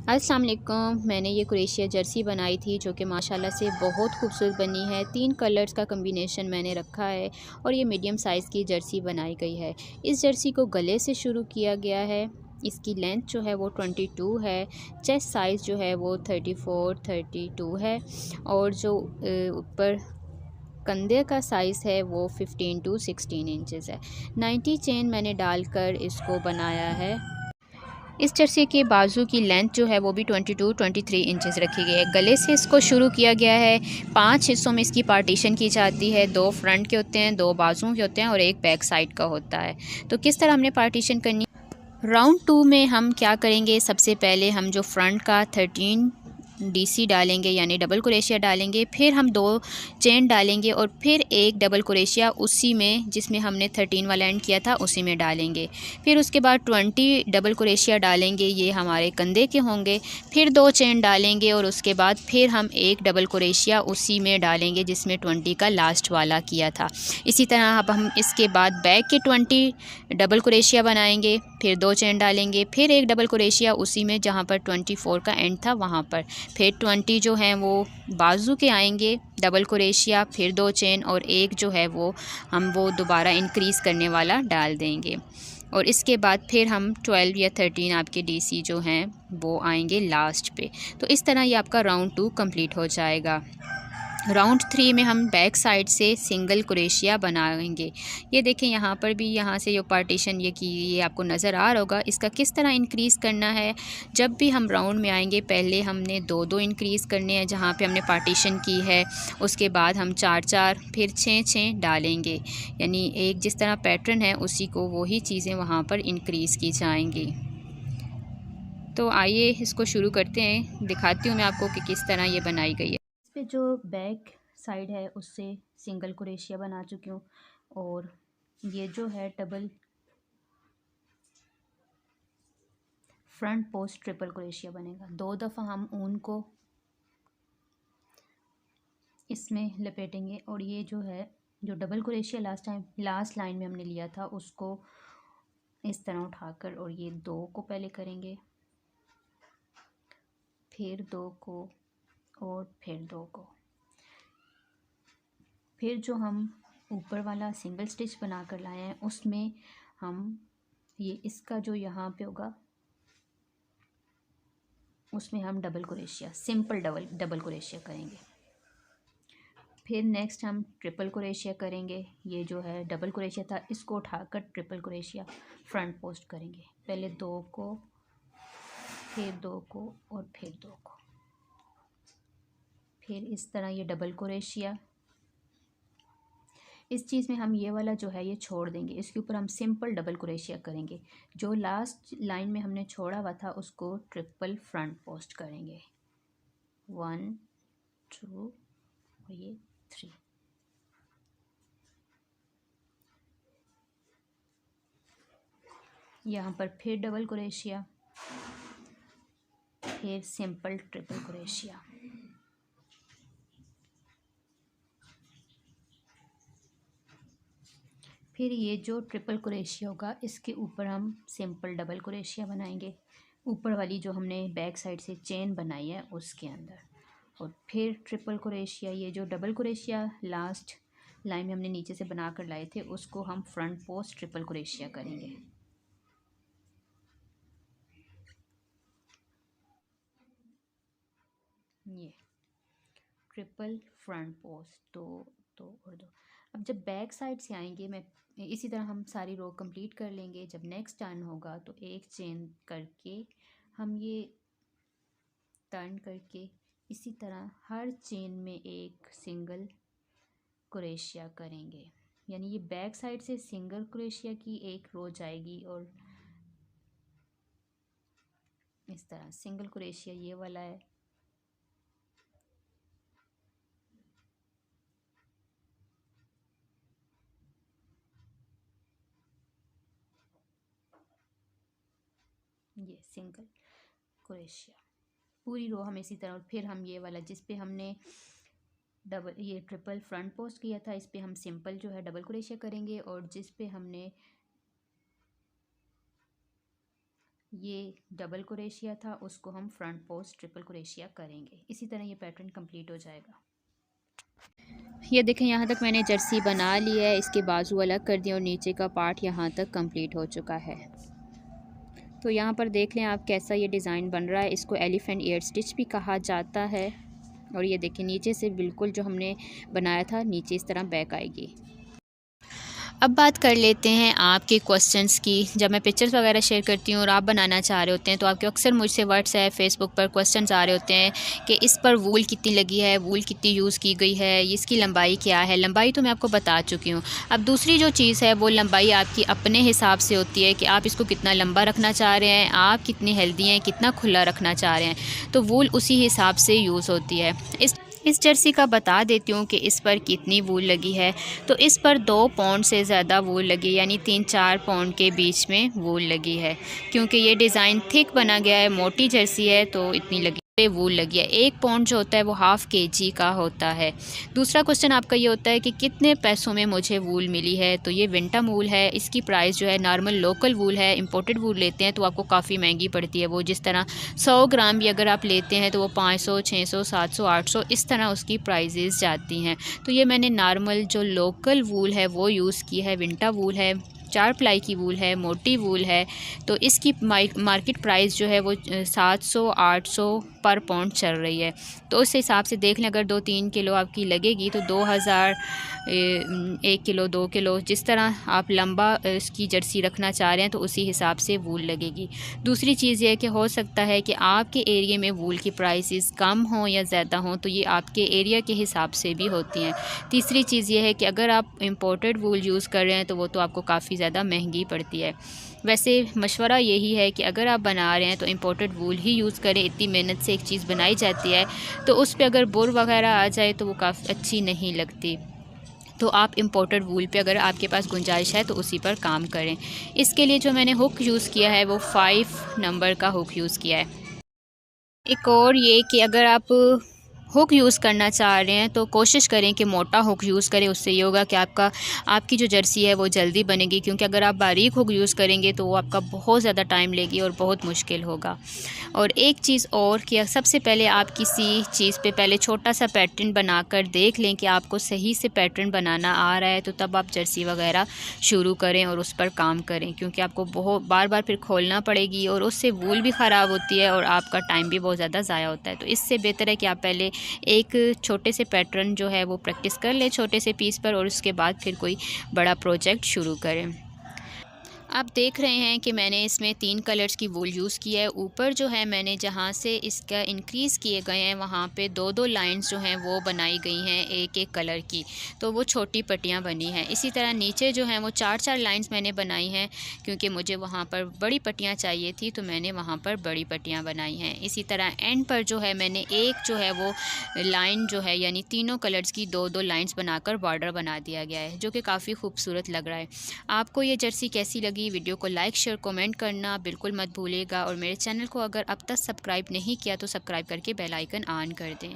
अस्सलाम वालेकुम। मैंने ये क्रोशिया जर्सी बनाई थी जो कि माशाल्लाह से बहुत खूबसूरत बनी है। 3 कलर्स का कम्बिनेशन मैंने रखा है और ये मीडियम साइज़ की जर्सी बनाई गई है। इस जर्सी को गले से शुरू किया गया है। इसकी लेंथ जो है वो 22 है। चेस्ट साइज़ जो है वो 34 32 है और जो ऊपर कंधे का साइज़ है वो 15 टू 16 इंचज़ है। 90 चेन मैंने डालकर इसको बनाया है। इस जर्सी के बाजू की लेंथ जो है वो भी 22-23 इंचेस रखी गई है। गले से इसको शुरू किया गया है। 5 हिस्सों में इसकी पार्टीशन की जाती है। 2 फ्रंट के होते हैं, 2 बाजुओं के होते हैं और एक बैक साइड का होता है। तो किस तरह हमने पार्टीशन करनी, राउंड 2 में हम क्या करेंगे, सबसे पहले हम जो फ्रंट का 13 डीसी डालेंगे यानी डबल क्रोशिया डालेंगे, फिर हम 2 चेन डालेंगे और फिर एक डबल क्रोशिया उसी में जिसमें हमने 13 वाला एंड किया था उसी में डालेंगे। फिर उसके बाद 20 डबल क्रोशिया डालेंगे, ये हमारे कंधे के होंगे। फिर 2 चेन डालेंगे और उसके बाद फिर हम एक डबल क्रोशिया उसी में डालेंगे जिसमें 20 का लास्ट वाला किया था। इसी तरह अब हम इसके बाद बैक के 20 डबल क्रोशिया बनाएंगे, फिर 2 चेन डालेंगे, फिर एक डबल क्रोशिया उसी में जहाँ पर 24 का एंड था वहाँ पर, फिर 20 जो हैं वो बाजू के आएंगे, डबल क्रोशिया, फिर 2 चेन और एक जो है वो हम वो दोबारा इंक्रीज़ करने वाला डाल देंगे। और इसके बाद फिर हम 12 या 13 आपके डीसी जो हैं वो आएंगे लास्ट पे। तो इस तरह ये आपका राउंड 2 कंप्लीट हो जाएगा। राउंड 3 में हम बैक साइड से सिंगल क्रोशिया बनाएंगे। ये देखें यहाँ पर भी, यहाँ से जो पार्टीशन ये आपको नज़र आ रहा होगा। इसका किस तरह इंक्रीज़ करना है, जब भी हम राउंड में आएंगे पहले हमने 2-2 इंक्रीज़ करने हैं जहाँ पे हमने पार्टीशन की है, उसके बाद हम 4-4 फिर 6-6 डालेंगे। यानी एक जिस तरह पैटर्न है उसी को वही चीज़ें वहाँ पर इंक्रीज़ की जाएंगी। तो आइए इसको शुरू करते हैं, दिखाती हूँ मैं आपको कि किस तरह ये बनाई गई है। इस पे जो बैक साइड है उससे सिंगल क्रोशिया बना चुकी हूँ और ये जो है double front post triple crochet बनेगा। 2 दफ़ा हम ऊन को इसमें लपेटेंगे और ये जो है जो डबल क्रोशिया लास्ट लाइन में हमने लिया था उसको इस तरह उठाकर और ये 2 को पहले करेंगे, फिर 2 को और फिर 2 को, फिर जो हम ऊपर वाला सिंगल स्टिच बना कर लाए हैं उसमें हम ये इसका जो यहाँ पे होगा उसमें हम double crochet, simple double crochet करेंगे। फिर नेक्स्ट हम ट्रिपल क्रोशिया करेंगे। ये जो है डबल क्रोशिया था इसको उठाकर ट्रिपल क्रोशिया फ्रंट पोस्ट करेंगे। पहले 2 को, फिर 2 को और फिर 2 को, फिर इस तरह ये डबल क्रोशिया। इस चीज़ में हम ये वाला जो है ये छोड़ देंगे, इसके ऊपर हम सिंपल डबल क्रोशिया करेंगे। जो लास्ट लाइन में हमने छोड़ा हुआ था उसको ट्रिपल फ्रंट पोस्ट करेंगे। 1 2 और ये 3। यहाँ पर फिर डबल क्रोशिया, फिर सिंपल ट्रिपल क्रोशिया। फिर ये जो ट्रिपल क्रोशिया होगा इसके ऊपर हम सिंपल डबल क्रोशिया बनाएंगे, ऊपर वाली जो हमने बैक साइड से चेन बनाई है उसके अंदर। और फिर ट्रिपल क्रोशिया, ये जो डबल क्रोशिया लास्ट लाइन में हमने नीचे से बना कर लाए थे उसको हम फ्रंट पोस्ट ट्रिपल क्रोशिया करेंगे। ये ट्रिपल फ्रंट पोस्ट, दो और 2। अब जब बैक साइड से आएंगे, मैं इसी तरह हम सारी रो कंप्लीट कर लेंगे। जब नेक्स्ट टर्न होगा तो एक चेन करके हम ये टर्न करके इसी तरह हर चेन में एक सिंगल क्रोशिया करेंगे। यानी ये बैक साइड से सिंगल क्रोशिया की एक रो जाएगी और इस तरह सिंगल क्रोशिया ये वाला है, ये सिंगल क्रोशिया पूरी रो हम इसी तरह। और फिर हम ये वाला जिस पे हमने डबल ये ट्रिपल फ्रंट पोस्ट किया था इस पे हम सिंपल जो है डबल क्रोशिया करेंगे और जिस पे हमने ये डबल क्रोशिया था, उसको हम फ्रंट पोस्ट ट्रिपल क्रोशिया करेंगे। इसी तरह ये पैटर्न कंप्लीट हो जाएगा। ये देखें, यहाँ तक मैंने जर्सी बना ली है, इसके बाजू अलग कर दिए और नीचे का पार्ट यहाँ तक कंप्लीट हो चुका है। तो यहाँ पर देख लें आप कैसा ये डिज़ाइन बन रहा है। इसको एलिफेंट ईयर स्टिच भी कहा जाता है। और ये देखें, नीचे से बिल्कुल जो हमने बनाया था नीचे इस तरह बैक आएगी। अब बात कर लेते हैं आपके क्वेश्चंस की। जब मैं पिक्चर्स वगैरह शेयर करती हूँ और आप बनाना चाह रहे होते हैं तो आपके अक्सर मुझसे व्हाट्सएप फेसबुक पर क्वेश्चंस आ रहे होते हैं कि इस पर वूल कितनी लगी है, वूल कितनी यूज़ की गई है, इसकी लंबाई क्या है। लंबाई तो मैं आपको बता चुकी हूँ। अब दूसरी जो चीज़ है वो लंबाई आपकी अपने हिसाब से होती है कि आप इसको कितना लंबा रखना चाह रहे हैं, आप कितनी हेल्दी हैं, कितना खुला रखना चाह रहे हैं, तो वूल उसी हिसाब से यूज़ होती है। इस जर्सी का बता देती हूँ कि इस पर कितनी वूल लगी है। तो इस पर 2 पाउंड से ज़्यादा वूल लगी, यानी 3-4 पाउंड के बीच में वूल लगी है। क्योंकि ये डिज़ाइन थिक बना गया है, मोटी जर्सी है, तो इतनी लगी वूल लगी है। 1 पाउंड जो होता है वो ½ kg का होता है। दूसरा क्वेश्चन आपका ये होता है कि कितने पैसों में मुझे वूल मिली है। तो ये विंटम वूल है, इसकी प्राइस जो है नॉर्मल लोकल वूल है। इंपोर्टेड वूल लेते हैं तो आपको काफ़ी महंगी पड़ती है। वो जिस तरह 100 ग्राम भी अगर आप लेते हैं तो वो 500, 600, 700, 800 इस तरह उसकी प्राइजेज़ जाती हैं। तो ये मैंने नॉर्मल जो लोकल वूल है वो यूज़ की है। विंटर वूल है, 4 प्लाई की वूल है, मोटी वूल है। तो इसकी मार्केट प्राइस जो है वो 700-800 पर पाउंड चल रही है। तो उस हिसाब से देख लें, अगर 2-3 किलो आपकी लगेगी तो 2000 1 किलो 2 किलो जिस तरह आप लंबा इसकी जर्सी रखना चाह रहे हैं तो उसी हिसाब से वूल लगेगी। दूसरी चीज़ ये है कि हो सकता है कि आपके एरिया में वूल की प्राइसेस कम हों या ज़्यादा हों, तो ये आपके एरिया के हिसाब से भी होती हैं। तीसरी चीज़ ये है कि अगर आप इंपोर्टेड वूल यूज़ कर रहे हैं तो वो तो आपको काफ़ी ज़्यादा महंगी पड़ती है। वैसे मशवरा यही है कि अगर आप बना रहे हैं तो इंपोर्टेड वूल ही यूज़ करें। इतनी मेहनत से एक चीज़ बनाई जाती है तो उस पर अगर बुर वगैरह आ जाए तो वो काफ़ी अच्छी नहीं लगती। तो आप इंपोर्टेड वूल पे अगर आपके पास गुंजाइश है तो उसी पर काम करें। इसके लिए जो मैंने हुक यूज़ किया है वो 5 नंबर का हुक यूज़ किया है। एक और ये कि अगर आप हुक यूज़ करना चाह रहे हैं तो कोशिश करें कि मोटा हुक यूज़ करें। उससे ये होगा कि आपकी जो जर्सी है वो जल्दी बनेगी। क्योंकि अगर आप बारीक हुक यूज़ करेंगे तो वो आपका बहुत ज़्यादा टाइम लेगी और बहुत मुश्किल होगा। और एक चीज़ और कि सबसे पहले आप किसी चीज़ पे पहले छोटा सा पैटर्न बनाकर देख लें कि आपको सही से पैटर्न बनाना आ रहा है, तो तब आप जर्सी वगैरह शुरू करें और उस पर काम करें। क्योंकि आपको बहुत बार फिर खोलना पड़ेगी और उससे वूल भी ख़राब होती है और आपका टाइम भी बहुत ज़्यादा ज़ाया होता है। तो इससे बेहतर है कि आप पहले एक छोटे से पैटर्न जो है वो प्रैक्टिस कर लें छोटे से पीस पर, और उसके बाद फिर कोई बड़ा प्रोजेक्ट शुरू करें। आप देख रहे हैं कि मैंने इसमें 3 कलर्स की वूल यूज़ की है। ऊपर जो है मैंने जहाँ से इसका इंक्रीज़ किए गए हैं वहाँ पे 2-2 लाइंस जो हैं वो बनाई गई हैं एक कलर की, तो वो छोटी पट्टियाँ बनी हैं। इसी तरह नीचे जो हैं वो 4-4 लाइंस मैंने बनाई हैं क्योंकि मुझे वहाँ पर बड़ी पट्टियाँ चाहिए थी, तो मैंने वहाँ पर बड़ी पट्टियाँ बनाई हैं। इसी तरह एंड पर जो है मैंने एक जो है वो लाइन जो है यानी तीनों कलर्स की 2-2 लाइंस बनाकर बॉर्डर बना दिया गया है, जो कि काफ़ी खूबसूरत लग रहा है। आपको ये जर्सी कैसी लगी? वीडियो को लाइक शेयर कमेंट करना बिल्कुल मत भूलिएगा, और मेरे चैनल को अगर अब तक सब्सक्राइब नहीं किया तो सब्सक्राइब करके बेल आइकन ऑन कर दें।